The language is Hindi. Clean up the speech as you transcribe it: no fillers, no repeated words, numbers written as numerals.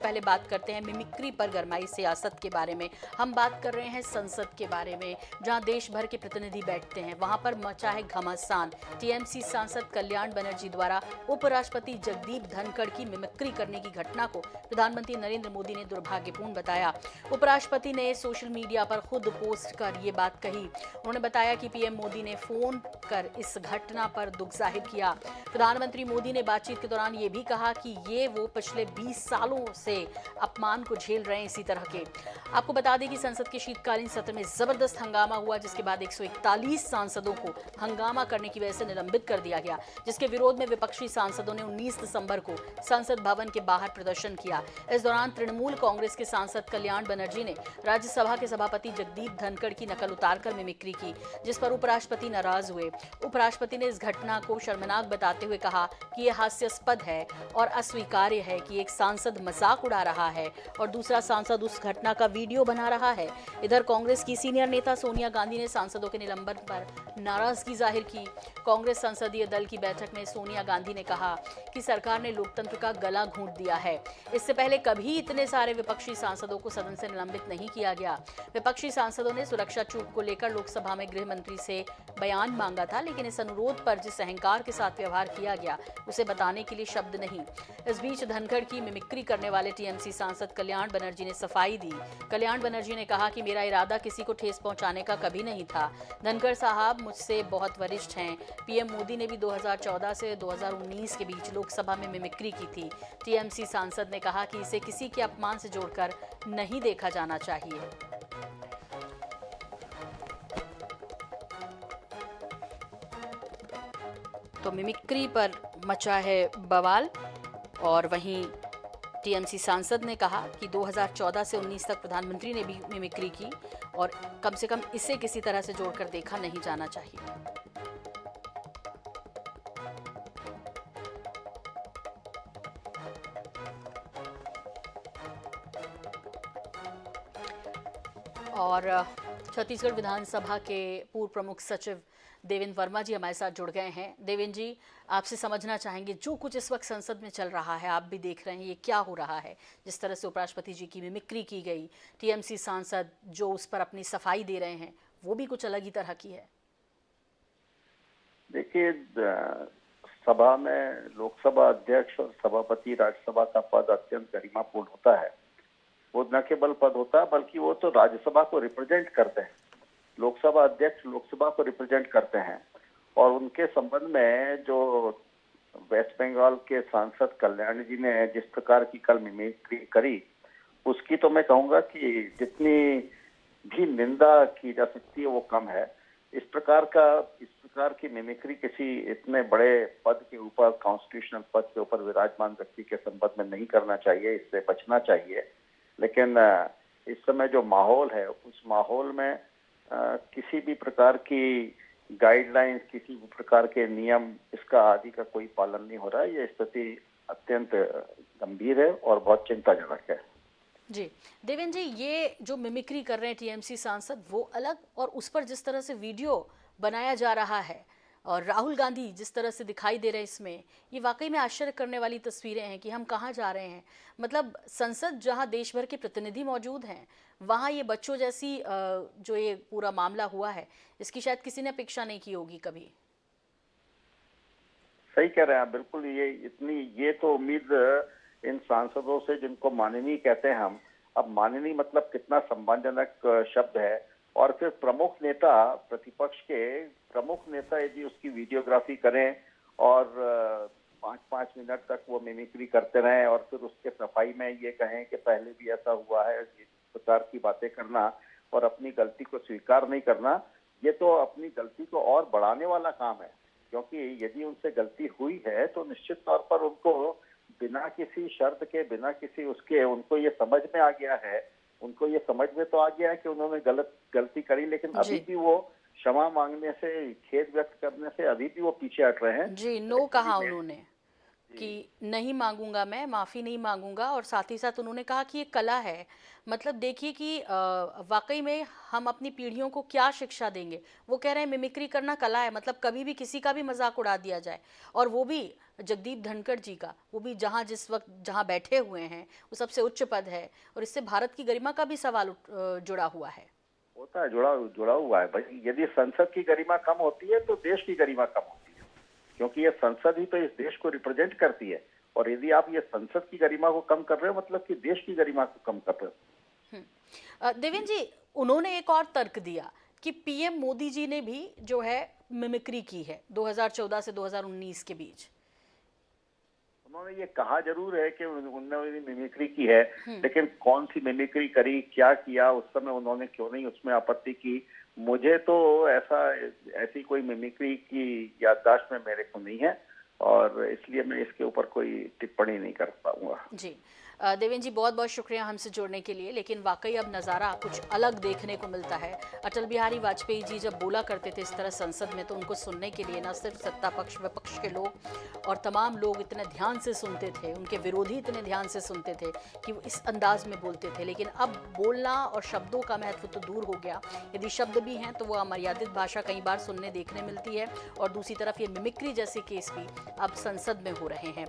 पहले बात करते हैं मिमिक्री पर गरमाई सियासत के बारे में। हम बात कर रहे हैं संसद के बारे में, जहां देश भर के प्रतिनिधि बैठते हैं। वहां पर मचा है घमासान। टीएमसी सांसद कल्याण बनर्जी द्वारा उपराष्ट्रपति जगदीप धनखड़ की मिमिक्री करने की घटना को प्रधानमंत्री नरेंद्र मोदी ने दुर्भाग्यपूर्ण बताया। उपराष्ट्रपति ने सोशल मीडिया पर खुद पोस्ट कर ये बात कही। उन्होंने बताया कि पीएम मोदी ने फोन कर इस घटना पर दुख जाहिर किया। प्रधानमंत्री मोदी ने बातचीत के दौरान ये भी कहा कि ये वो पिछले 20 सालों से अपमान को झेल रहे हैं इसी तरह के। आपको बता दें कि संसद के शीतकालीन सत्र में जबरदस्त हंगामा हुआ, जिसके बाद 141 सांसदों को हंगामा करने की वजह से निलंबित कर दिया गया, जिसके विरोध में विपक्षी सांसदों ने 19 दिसंबर को संसद भवन के बाहर प्रदर्शन किया। इस दौरान तृणमूल कांग्रेस के सांसद कल्याण बनर्जी ने राज्यसभा के सभापति जगदीप धनखड़ की नकल उतारकर मिमिक्री की, जिस पर उपराष्ट्रपति नाराज हुए। उपराष्ट्रपति ने इस घटना को शर्मनाक बताते हुए कहा कि यह हास्यास्पद है और अस्वीकार्य है कि एक सांसद मजाक उड़ा रहा है और दूसरा सांसद उस घटना का वीडियो बना रहा है। इधर कांग्रेस की सीनियर नेता सोनिया गांधी ने सांसदों के निलंबन पर नाराजगी जाहिर की। कांग्रेस संसदीय दल की बैठक में सोनिया गांधी ने कहा कि सरकार ने लोकतंत्र का गला घोंट दिया है। इससे पहले कभी इतने सारे विपक्षी सांसदों को सदन से निलंबित नहीं किया गया। विपक्षी सांसदों ने सुरक्षा चूक को लेकर लोकसभा में गृह मंत्री से बयान मांगा था, लेकिन इस अनुरोध पर जिस अहंकार के साथ व्यवहार किया गया उसे बताने के लिए शब्द नहीं। इस बीच धनखड़ की मिमिक्री करने वाले टीएमसी सांसद कल्याण बनर्जी ने सफाई दी। कल्याण बनर्जी ने कहा कि मेरा इरादा किसी को ठेस पहुंचाने का कभी नहीं था। धनखड़ साहब मुझसे बहुत वरिष्ठ हैं। पीएम मोदी ने भी 2014 से 2019 के बीच लोकसभा में मिमिक्री की थी। टीएमसी सांसद ने कहा कि इसे किसी के अपमान से जोड़कर नहीं देखा जाना चाहिए। तो मिमिक्री पर मचा है बवाल, और वहीं टीएमसी सांसद ने कहा कि 2014 से 19 तक प्रधानमंत्री ने भी मिमिक्री की और कम से कम इसे किसी तरह से जोड़कर देखा नहीं जाना चाहिए। और छत्तीसगढ़ विधानसभा के पूर्व प्रमुख सचिव देवेंद्र वर्मा जी हमारे साथ जुड़ गए हैं। देवेंद्र जी, आपसे समझना चाहेंगे जो कुछ इस वक्त संसद में चल रहा है, आप भी देख रहे हैं ये क्या हो रहा है। जिस तरह से उपराष्ट्रपति जी की मिमिक्री की गई, टीएमसी सांसद जो उस पर अपनी सफाई दे रहे हैं, वो भी कुछ अलग ही तरह की है। देखिए, सभा में लोकसभा अध्यक्ष और सभापति राज्यसभा का पद अत्यंत गरिमापूर्ण होता है। वो न केवल पद होता है बल्कि वो तो राज्यसभा को रिप्रेजेंट करते हैं। लोकसभा अध्यक्ष लोकसभा को रिप्रेजेंट करते हैं और उनके संबंध में जो वेस्ट बंगाल के सांसद कल्याण जी ने जिस प्रकार की कल मिमिक्री करी, उसकी तो मैं कहूंगा कि जितनी भी निंदा की जा सकती है वो कम है। इस प्रकार की मिमिक्री किसी इतने बड़े पद के ऊपर, कॉन्स्टिट्यूशनल पद के ऊपर विराजमान व्यक्ति के संबंध में नहीं करना चाहिए, इससे बचना चाहिए। लेकिन इस समय जो माहौल है, उस माहौल में किसी भी प्रकार की गाइडलाइंस, किसी भी प्रकार के नियम, इसका आदि का कोई पालन नहीं हो रहा है। ये स्थिति अत्यंत गंभीर है और बहुत चिंताजनक है। जी देवेंद्र जी, ये जो मिमिक्री कर रहे हैं टीएमसी सांसद वो अलग, और उस पर जिस तरह से वीडियो बनाया जा रहा है और राहुल गांधी जिस तरह से दिखाई दे रहे हैं, इसमें ये वाकई में आश्चर्य करने वाली तस्वीरें हैं कि हम कहाँ जा रहे हैं। मतलब संसद जहाँ देश भर के प्रतिनिधि मौजूद हैं, वहाँ ये बच्चों जैसी जो ये पूरा मामला हुआ है, इसकी शायद किसी ने अपेक्षा नहीं की होगी कभी। सही कह रहे हैं आप, बिल्कुल। ये तो उम्मीद इन सांसदों से जिनको माननीय कहते हैं हम, अब माननीय मतलब कितना सम्मानजनक शब्द है। और फिर प्रमुख नेता, प्रतिपक्ष के प्रमुख नेता यदि उसकी वीडियोग्राफी करें और 5-5 मिनट तक वो मिमिक्री करते रहें और फिर उसके सफाई में ये कहें कि पहले भी ऐसा हुआ है, इस प्रकार की बातें करना और अपनी गलती को स्वीकार नहीं करना, ये तो अपनी गलती को और बढ़ाने वाला काम है। क्योंकि यदि उनसे गलती हुई है तो निश्चित तौर पर उनको बिना किसी शर्त के, बिना किसी उसके, उनको ये समझ में आ गया है, उनको ये समझ में तो आ गया है कि उन्होंने गलती करी, लेकिन अभी भी वो क्षमा मांगने से, खेद व्यक्त करने से अभी भी वो पीछे हट रहे हैं। जी, नो कहा उन्होंने। कि नहीं मांगूंगा, मैं माफ़ी नहीं मांगूंगा, और साथ ही साथ उन्होंने कहा कि ये कला है। मतलब देखिए कि वाकई में हम अपनी पीढ़ियों को क्या शिक्षा देंगे। वो कह रहे हैं मिमिक्री करना कला है, मतलब कभी भी किसी का भी मजाक उड़ा दिया जाए, और वो भी जगदीप धनखड़ जी का, वो भी जहाँ जिस वक्त जहाँ बैठे हुए हैं वो सबसे उच्च पद है, और इससे भारत की गरिमा का भी सवाल जुड़ा हुआ है। होता है, जुड़ा जुड़ा हुआ है भाई। यदि संसद की गरिमा कम होती है तो देश की गरिमा कम होती है, क्योंकि ये संसद ही तो इस देश को रिप्रेजेंट करती है। और यदि आप ये संसद की गरिमा को कम कर रहे हो, मतलब कि देश की गरिमा को कम कर रहे हो। देवेंद्र जी, उन्होंने एक और तर्क दिया कि पीएम मोदी जी ने भी जो है मिमिक्री की है 2014 से 2019 के बीच। उन्होंने ये कहा जरूर है कि उन्होंने मिमिक्री की है, हम्म। लेकिन कौन सी मिमिक्री करी, क्या किया उस समय, उन्होंने क्यों नहीं उसमें आपत्ति की। मुझे तो ऐसी कोई मिमिक्री की याददाश्त में मेरे को नहीं है, और इसलिए मैं इसके ऊपर कोई टिप्पणी नहीं कर पाऊंगा। जी, देवेंद्र जी, बहुत बहुत शुक्रिया हमसे जुड़ने के लिए। लेकिन वाकई अब नज़ारा कुछ अलग देखने को मिलता है। अटल बिहारी वाजपेयी जी जब बोला करते थे इस तरह संसद में, तो उनको सुनने के लिए न सिर्फ सत्ता पक्ष विपक्ष के लोग और तमाम लोग इतने ध्यान से सुनते थे, उनके विरोधी इतने ध्यान से सुनते थे कि वो इस अंदाज में बोलते थे। लेकिन अब बोलना और शब्दों का महत्व तो दूर हो गया। यदि शब्द भी हैं तो वो अमर्यादित भाषा कई बार सुनने देखने मिलती है, और दूसरी तरफ ये मिमिक्री जैसे केस भी अब संसद में हो रहे हैं।